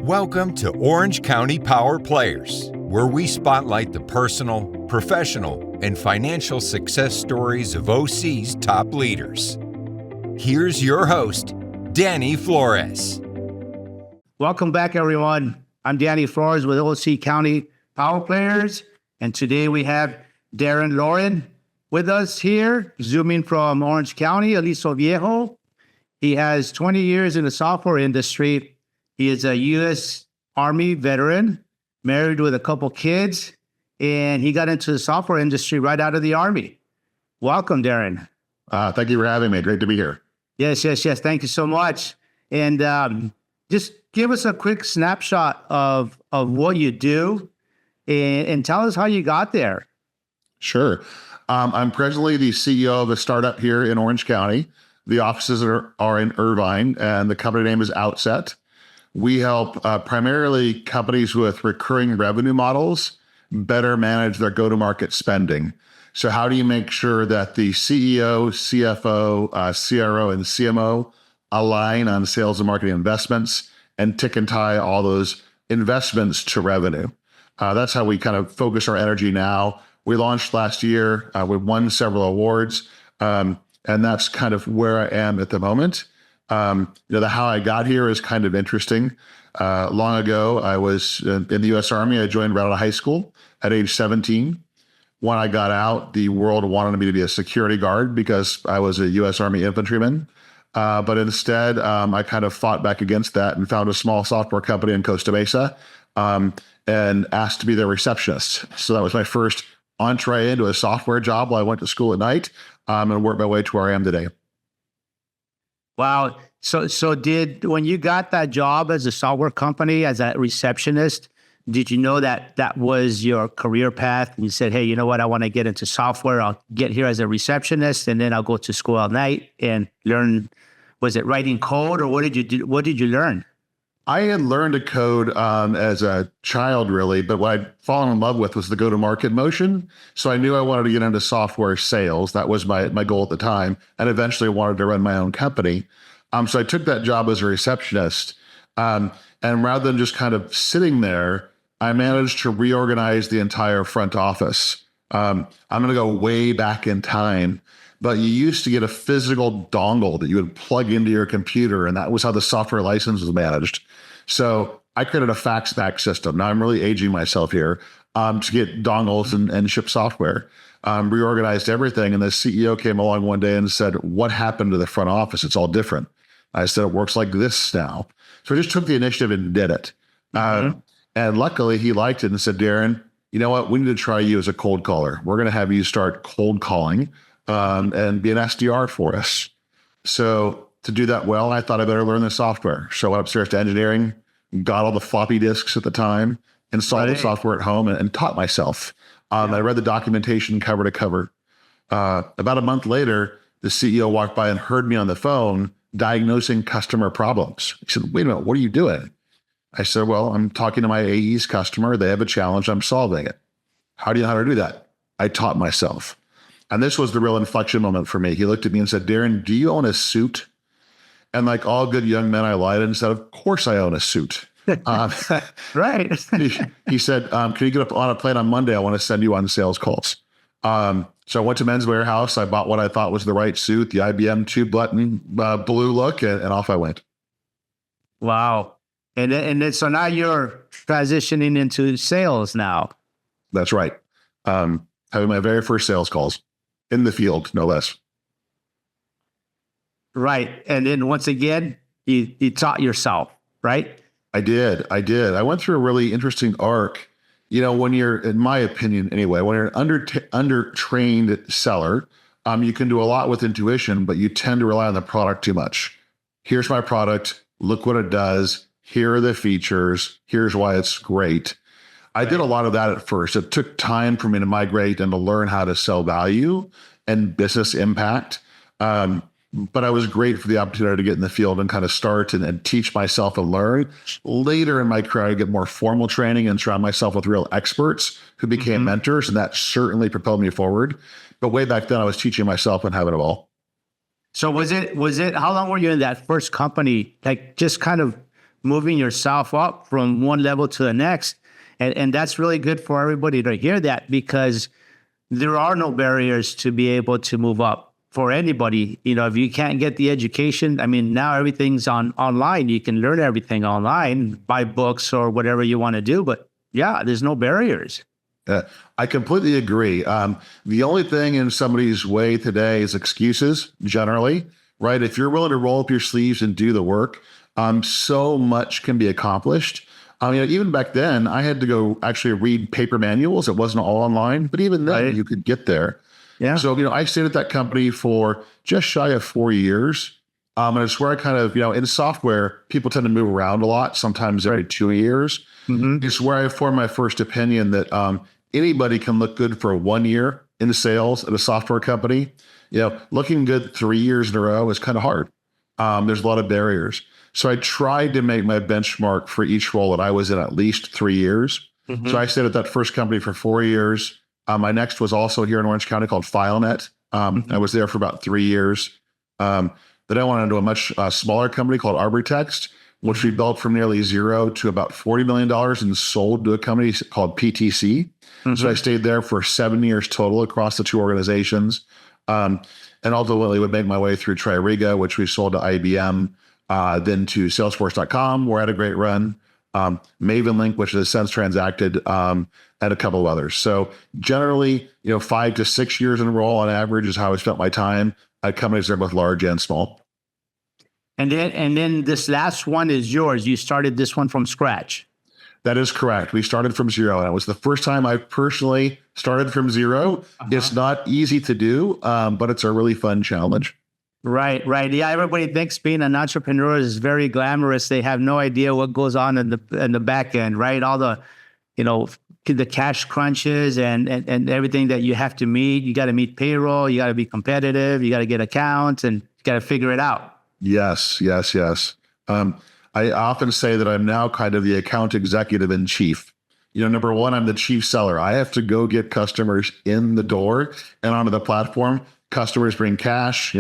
Welcome to Orange County Power Players, where we spotlight the personal, professional, and financial success stories of OC's top leaders. Here's your host, Danny Flores. Welcome back, everyone. I'm Danny Flores with OC County Power Players, and today we have Daren Lauda with us here, zooming from Orange County, Aliso Viejo. He has 20 years in the software industry. He is a U.S. Army veteran, married with a couple kids, and he got into the software industry right out of the Army. Welcome, Daren. Thank you for having me. Great to be here. Yes. Thank you so much. And just give us a quick snapshot of what you do and tell us how you got there. Sure. I'm presently the CEO of a startup here in Orange County. The offices are in Irvine, and the company name is Outset. We help primarily companies with recurring revenue models better manage their go-to-market spending. So how do you make sure that the CEO, CFO, CRO, and CMO align on sales and marketing investments and tick and tie all those investments to revenue? That's how we kind of focus our energy now. We launched last year. We won several awards, and that's kind of where I am at the moment. How I got here is kind of interesting. Long ago, I was in the U.S. Army. I joined right out of high school at age 17. When I got out, the world wanted me to be a security guard because I was a U.S. Army infantryman. But instead, I kind of fought back against that and found a small software company in Costa Mesa and asked to be their receptionist. So that was my first entree into a software job while I went to school at night and worked my way to where I am today. Wow. So when you got that job as a software company, as a receptionist, did you know that that was your career path? And you said, hey, you know what? I want to get into software. I'll get here as a receptionist, and then I'll go to school at night and learn. Was it writing code, or what did you do? What did you learn? I had learned to code as a child, really, but what I'd fallen in love with was the go-to-market motion. So I knew I wanted to get into software sales. That was my goal at the time, and eventually wanted to run my own company. So I took that job as a receptionist, and rather than just kind of sitting there, I managed to reorganize the entire front office. I'm going to go way back in time, but you used to get a physical dongle that you would plug into your computer, and that was how the software license was managed. So I created a fax back system. Now I'm really aging myself here to get dongles and ship software. Reorganized everything, and the CEO came along one day and said, "What happened to the front office? It's all different." I said, "It works like this now." So I just took the initiative and did it. And luckily, he liked it and said, "Daren, you know what? We need to try you as a cold caller. We're going to have you start cold calling and be an SDR for us." So to do that well, I thought I better learn the software. So I went upstairs to engineering, got all the floppy disks at the time, installed the software at home, and taught myself. I read the documentation cover to cover. About a month later, the CEO walked by and heard me on the phone diagnosing customer problems. He said, "Wait a minute, what are you doing?" I said, "Well, I'm talking to my AE's customer. They have a challenge. I'm solving it." "How do you know how to do that?" I taught myself. And this was the real inflection moment for me. He looked at me and said, "Daren, do you own a suit?" And like all good young men, I lied and said, "Of course I own a suit." Right. He said, "Can you get up on a plane on Monday? I want to send you on sales calls." So I went to Men's Warehouse. I bought what I thought was the right suit, the IBM 2-button blue look, and off I went. Wow. And then so now you're transitioning into sales now. That's right. Having my very first sales calls in the field, no less. Right. And then once again, you taught yourself, right? I did. I went through a really interesting arc. When you're, in my opinion anyway, when you're an under-trained seller, you can do a lot with intuition, but you tend to rely on the product too much. Here's my product. Look what it does. Here are the features. Here's why it's great. I did a lot of that at first. It took time for me to migrate and to learn how to sell value and business impact. But I was great for the opportunity to get in the field and kind of start and teach myself and learn. Later in my career, I get more formal training and surround myself with real experts who became mentors, and that certainly propelled me forward. But way back then, I was teaching myself and having it all. So was it, how long were you in that first company? Like just kind of moving yourself up from one level to the next. And that's really good for everybody to hear that, because there are no barriers to be able to move up for anybody. You know, if you can't get the education, I mean, now everything's online. You can learn everything online, buy books or whatever you want to do. But yeah, there's no barriers. I completely agree. The only thing in somebody's way today is excuses, generally, right? If you're willing to roll up your sleeves and do the work, so much can be accomplished. Even back then, I had to go actually read paper manuals. It wasn't all online, but even then, you could get there. Yeah. So, I stayed at that company for just shy of 4 years. And it's where I kind of, in software, people tend to move around a lot, sometimes every 2 years. Mm-hmm. It's where I formed my first opinion that anybody can look good for 1 year in sales at a software company. Looking good 3 years in a row is kind of hard. There's a lot of barriers. So I tried to make my benchmark for each role that I was in at least 3 years. Mm-hmm. So I stayed at that first company for 4 years. My next was also here in Orange County called FileNet. I was there for about 3 years. Then I went into a much smaller company called Arbortext, which we built from nearly zero to about $40 million and sold to a company called PTC. Mm-hmm. So I stayed there for 7 years total across the two organizations. And ultimately would make my way through Tririga, which we sold to IBM, then to Salesforce.com, where I had a great run. Mavenlink, which has since transacted, and a couple of others. So generally, 5 to 6 years in a role on average is how I spent my time at companies that are both large and small. And then this last one is yours. You started this one from scratch. That is correct. We started from zero, and it was the first time I personally started from zero. Uh-huh. It's not easy to do, but it's a really fun challenge. Right. Yeah, everybody thinks being an entrepreneur is very glamorous. They have no idea what goes on in the back end, right? All the, the cash crunches and everything that you have to meet. You got to meet payroll. You got to be competitive. You got to get accounts, and you got to figure it out. Yes. I often say that I'm now kind of the account executive in chief. Number one, I'm the chief seller. I have to go get customers in the door and onto the platform. Customers bring cash,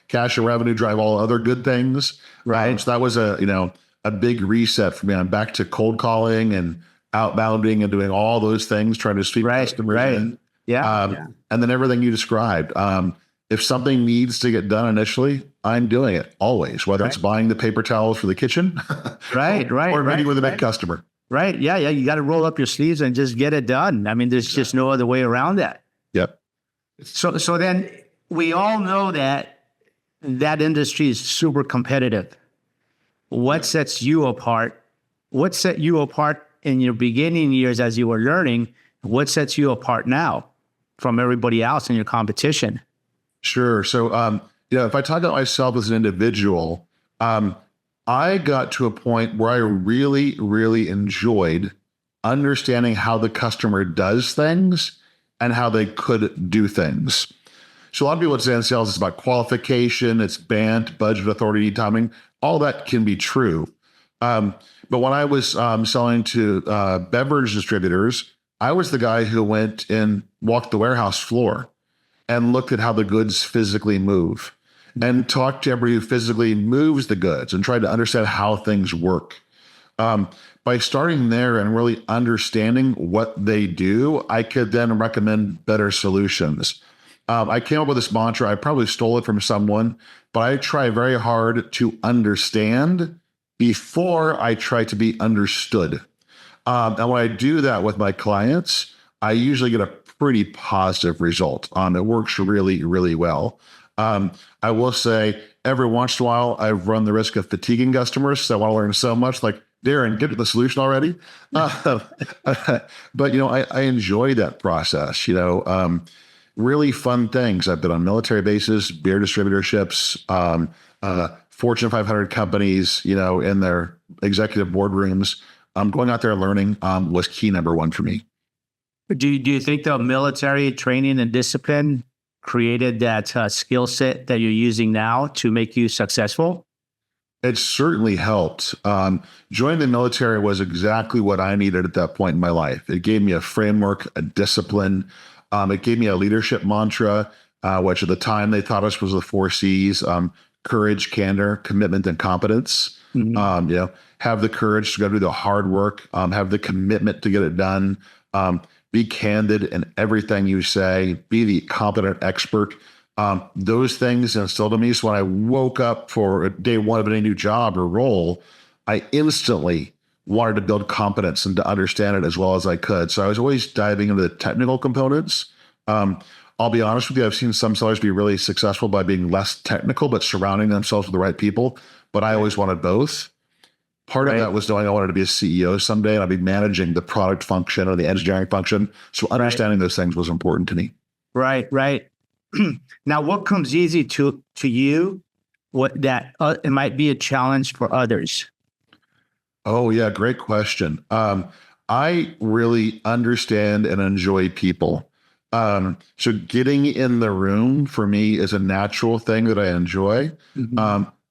cash and revenue drive all other good things. Right. So that was a big reset for me. I'm back to cold calling and outbounding and doing all those things, trying to sweep customers in. Yeah. And then everything you described. If something needs to get done initially, I'm doing it always, whether it's buying the paper towels for the kitchen, or meeting with a big customer. Right. Yeah. You got to roll up your sleeves and just get it done. I mean, there's just no other way around that. Yep. So then we all know that industry is super competitive. What sets you apart? What set you apart in your beginning years as you were learning? What sets you apart now from everybody else in your competition? Sure. So, if I talk about myself as an individual, I got to a point where I really, really enjoyed understanding how the customer does things and how they could do things. So a lot of people would say in sales, it's about qualification, it's BANT, budget, authority, timing. All that can be true. But when I was selling to beverage distributors, I was the guy who went and walked the warehouse floor and looked at how the goods physically move and talked to everybody who physically moves the goods and tried to understand how things work. By starting there and really understanding what they do, I could then recommend better solutions. I came up with this mantra. I probably stole it from someone, but I try very hard to understand before I try to be understood. And when I do that with my clients, I usually get a pretty positive result. It works really, really well. I will say every once in a while, I've run the risk of fatiguing customers. So I want to learn so much, like, Daren, get to the solution already. But, I enjoy that process, really fun things. I've been on military bases, beer distributorships, Fortune 500 companies, in their executive boardrooms. Going out there and learning was key number one for me. Do you think the military training and discipline created that skill set that you're using now to make you successful? It certainly helped. Joining the military was exactly what I needed at that point in my life. It gave me a framework, a discipline. It gave me a leadership mantra, which at the time they thought us was the 4 C's, courage, candor, commitment, and competence. Have the courage to go do the hard work, have the commitment to get it done, be candid in everything you say, be the competent expert. Those things instilled in me. So when I woke up for day one of any new job or role, I instantly wanted to build competence and to understand it as well as I could. So I was always diving into the technical components. I'll be honest with you, I've seen some sellers be really successful by being less technical, but surrounding themselves with the right people. But I always wanted both. Part of that was knowing I wanted to be a CEO someday, and I'd be managing the product function or the engineering function. So understanding those things was important to me. Right. Now, what comes easy to you? What that it might be a challenge for others? Oh yeah, great question. I really understand and enjoy people. So getting in the room for me is a natural thing that I enjoy.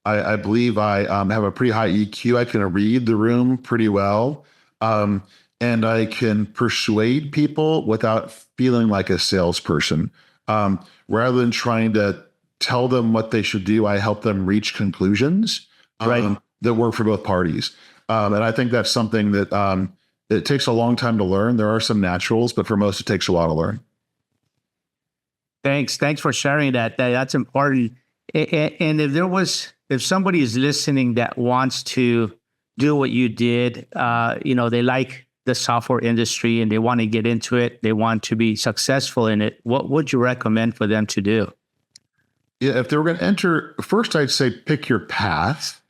I believe I have a pretty high EQ. I can read the room pretty well. And I can persuade people without feeling like a salesperson. Rather than trying to tell them what they should do, I help them reach conclusions that work for both parties. And I think that's something that it takes a long time to learn. There are some naturals, but for most, it takes a while to learn. Thanks for sharing that. That's important. And if somebody is listening that wants to do what you did, they like the software industry and they want to get into it, they want to be successful in it, what would you recommend for them to do? Yeah, if they were going to enter, first I'd say pick your path.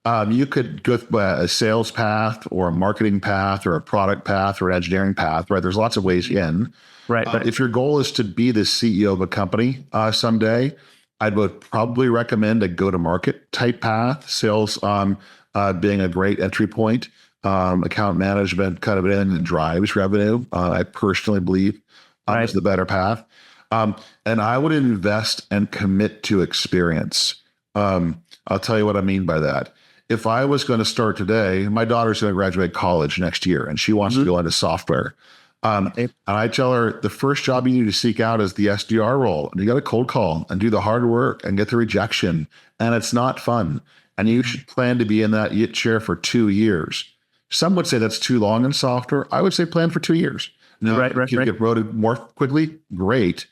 You could go a sales path or a marketing path or a product path or an engineering path, right? There's lots of ways in. Right. If your goal is to be the CEO of a company someday, I would probably recommend a go-to-market type path, sales being a great entry point, account management, kind of anything that drives revenue. I personally believe is the better path. And I would invest and commit to experience. I'll tell you what I mean by that. If I was going to start today, my daughter's going to graduate college next year and she wants to go into software. And I tell her the first job you need to seek out is the SDR role. And you got to cold call and do the hard work and get the rejection. And it's not fun. And you should plan to be in that chair for 2 years. Some would say that's too long in software. I would say plan for 2 years. Now, if you get promoted more quickly, great.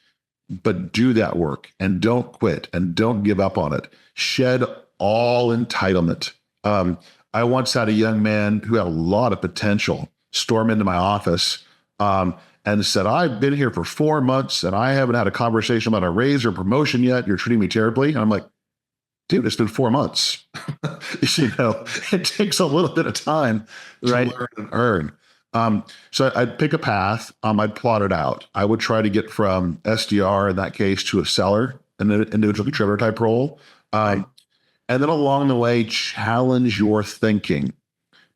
But do that work and don't quit and don't give up on it. Shed all entitlement. I once had a young man who had a lot of potential storm into my office and said, I've been here for 4 months and I haven't had a conversation about a raise or promotion yet. You're treating me terribly. And I'm like, dude, it's been 4 months. It takes a little bit of time to learn and earn. So I'd pick a path. I'd plot it out. I would try to get from SDR in that case to a seller, an individual contributor type role. And then along the way, challenge your thinking.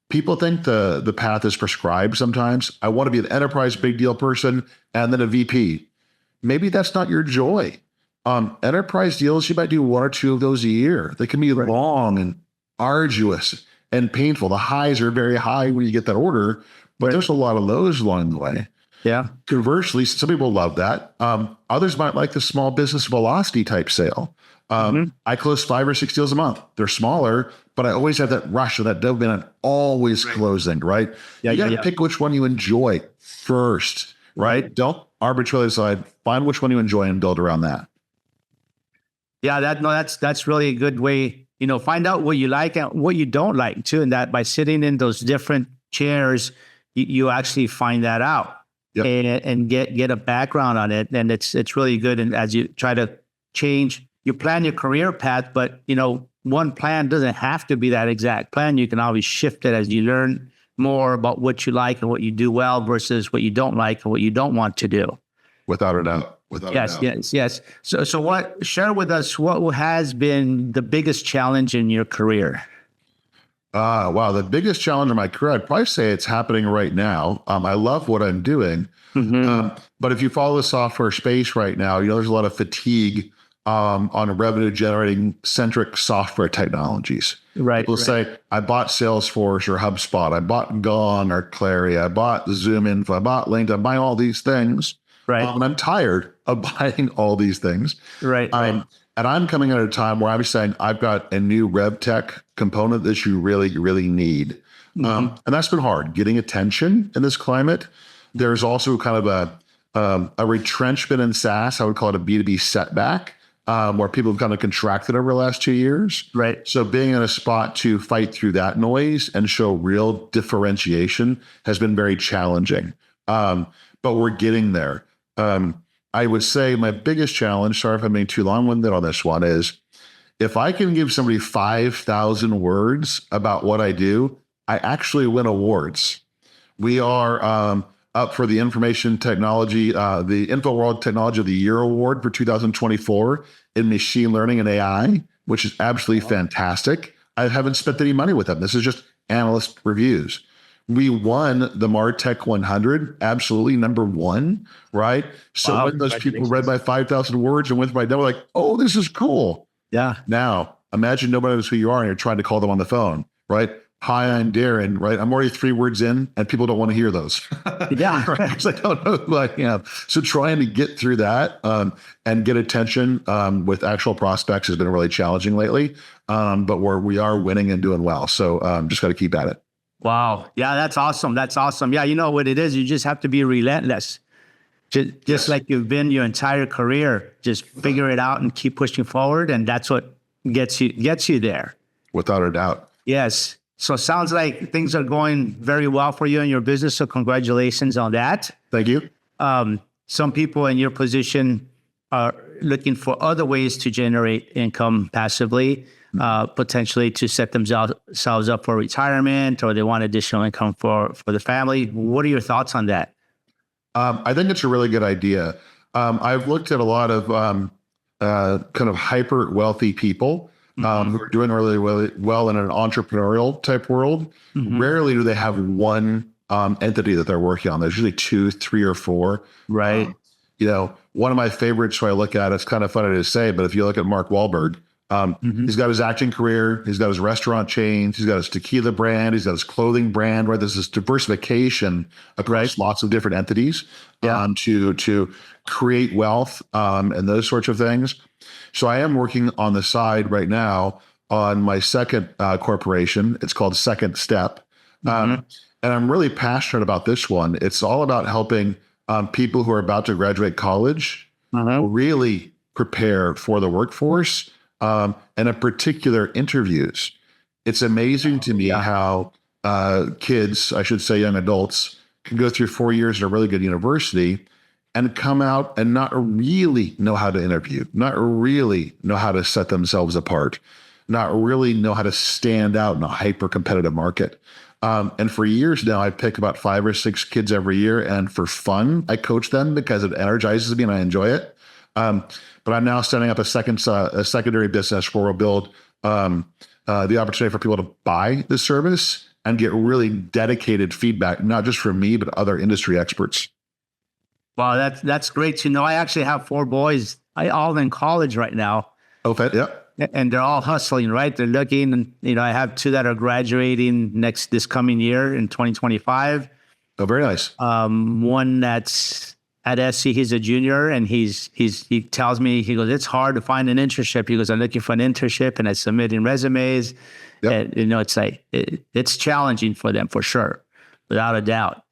People think the path is prescribed sometimes. I want to be an enterprise big deal person and then a VP. Maybe that's not your joy. Enterprise deals, you might do 1 or 2 of those a year. They can be long and arduous and painful. The highs are very high when you get that order, but there's a lot of lows along the way. Yeah. Conversely, some people love that. Others might like the small business velocity type sale. I close 5 or 6 deals a month. They're smaller, but I always have that rush of that dopamine always closing, right? You got to pick which one you enjoy first, right? Don't arbitrarily decide. Find which one you enjoy and build around that. Yeah, that's really a good way. Find out what you like and what you don't like too, and that by sitting in those different chairs, you actually find that out and get a background on it, and it's really good. And as you try to change. You plan your career path, but one plan doesn't have to be that exact plan. You can always shift it as you learn more about what you like and what you do well versus what you don't like and what you don't want to do. Without a doubt. Yes. So share with us what has been the biggest challenge in your career? Wow. The biggest challenge in my career, I'd probably say it's happening right now. I love what I'm doing. But if you follow the software space right now, there's a lot of fatigue on revenue generating centric software technologies. People say, I bought Salesforce or HubSpot, I bought Gong or Clary, I bought ZoomInfo, I bought LinkedIn, I'm buying all these things. And I'm tired of buying all these things. And And I'm coming at a time where I'm saying I've got a new rev tech component that you really, really need. And that's been hard, getting attention in this climate. There's also kind of a retrenchment in SaaS. I would call it a B2B setback, where people have kind of contracted over the last 2 years. Right. So being in a spot to fight through that noise and show real differentiation has been very challenging. But we're getting there. I would say my biggest challenge, sorry if I'm being too long-winded on this one, is if I can give somebody 5,000 words about what I do, I actually win awards. We are up for the Information Technology, the InfoWorld Technology of the Year Award for 2024 in machine learning and AI, which is absolutely fantastic. I haven't spent any money with them. This is just analyst reviews. We won the MarTech 100, absolutely number one, right? So when those people read my 5,000 words and went by, they were like, oh, this is cool. Yeah. Now, imagine nobody knows who you are and you're trying to call them on the phone, right? Hi, I'm Daren, right? I'm already 3 words in and people don't want to hear those. Yeah. Right? Because I don't know who I am. So trying to get through that and get attention with actual prospects has been really challenging lately. But we are winning and doing well. So just got to keep at it. Wow. Yeah, that's awesome. That's awesome. Yeah, you know what it is? You just have to be relentless. Just like you've been your entire career. Just figure it out and keep pushing forward. And that's what gets you there. Without a doubt. Yes. So it sounds like things are going very well for you in your business. So congratulations on that. Thank you. Some people in your position are looking for other ways to generate income passively. Potentially to set themselves up for retirement, or they want additional income for the family. What are your thoughts on that? I think it's a really good idea. I've looked at a lot of kind of hyper wealthy people who are doing really, really well in an entrepreneurial type world. Rarely do they have one entity that they're working on. There's usually 2, 3, or 4. Right. One of my favorites who I look at, it's kind of funny to say, but if you look at Mark Wahlberg, he's got his acting career, he's got his restaurant chains, he's got his tequila brand, he's got his clothing brand, right? There's this diversification across lots of different entities to create wealth and those sorts of things. So I am working on the side right now on my second corporation. It's called Second Step. And I'm really passionate about this one. It's all about helping people who are about to graduate college really prepare for the workforce. And in particular, interviews. It's amazing to me how kids, I should say young adults, can go through 4 years at a really good university and come out and not really know how to interview, not really know how to set themselves apart, not really know how to stand out in a hyper-competitive market. And for years now, I pick about 5 or 6 kids every year, and for fun, I coach them because it energizes me and I enjoy it. But I'm now setting up a secondary business where we'll build the opportunity for people to buy the service and get really dedicated feedback, not just from me, but other industry experts. Wow, that's great to know. I actually have 4 boys, all in college right now. Oh, yeah. And they're all hustling, right? They're looking, and I have 2 that are graduating this coming year in 2025. Oh, very nice. One that's at SC, he's a junior, and he tells me, he goes, it's hard to find an internship. He goes, I'm looking for an internship, and I'm submitting resumes. Yep. And, it's like, it's challenging for them for sure, without a doubt.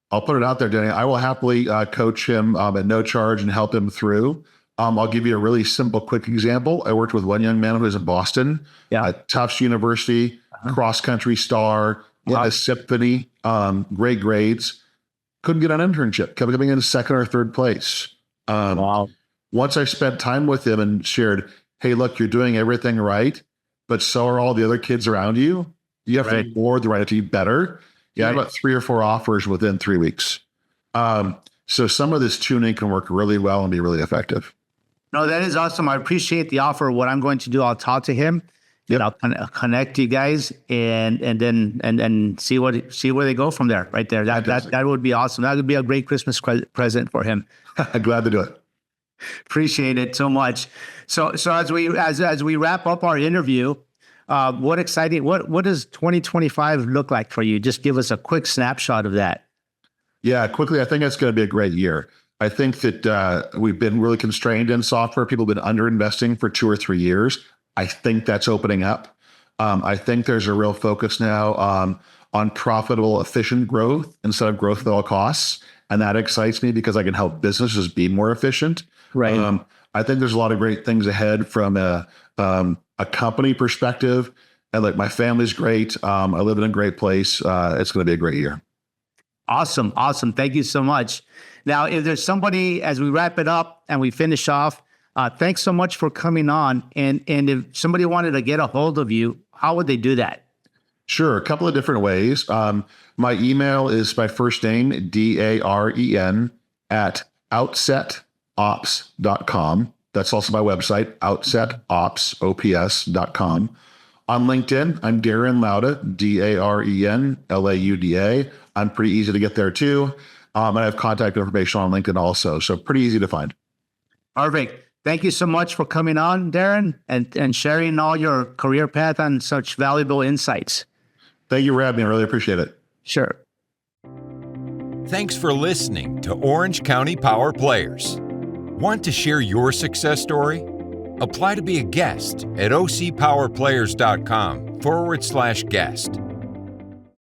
I'll put it out there, Danny. I will happily coach him at no charge and help him through. I'll give you a really simple, quick example. I worked with one young man who was in Boston, at Tufts University, cross-country star, a symphony, great grades. Couldn't get an internship, kept coming in 2nd or 3rd place. Wow. Once I spent time with him and shared, hey, look, you're doing everything right, but so are all the other kids around you. You have to be more the right to be better. Yeah, I had about 3 or 4 offers within 3 weeks. So some of this tuning can work really well and be really effective. No, that is awesome. I appreciate the offer. What I'm going to do, I'll talk to him. Yep. And I'll connect you guys and then see where they go from there. Right there. That would be awesome. That would be a great Christmas present for him. Glad to do it. Appreciate it so much. So as we wrap up our interview, what does 2025 look like for you? Just give us a quick snapshot of that. Yeah, quickly. I think it's going to be a great year. I think that we've been really constrained in software. People have been underinvesting for 2 or 3 years. I think that's opening up. I think there's a real focus now on profitable, efficient growth instead of growth at all costs. And that excites me because I can help businesses be more efficient. Right. I think there's a lot of great things ahead from a company perspective. And like my family's great. I live in a great place. It's going to be a great year. Awesome. Awesome. Thank you so much. Now, if there's somebody, as we wrap it up and we finish off, thanks so much for coming on. And if somebody wanted to get a hold of you, how would they do that? Sure. A couple of different ways. My email is my first name, Daren @outsetOps.com. That's also my website, OutsetOps.com. On LinkedIn, I'm Daren Lauda, Daren Lauda. I'm pretty easy to get there too. And I have contact information on LinkedIn also. So pretty easy to find. Perfect. Thank you so much for coming on, Daren, and sharing all your career path and such valuable insights. Thank you for having me. I really appreciate it. Sure. Thanks for listening to Orange County Power Players. Want to share your success story? Apply to be a guest at ocpowerplayers.com/guest.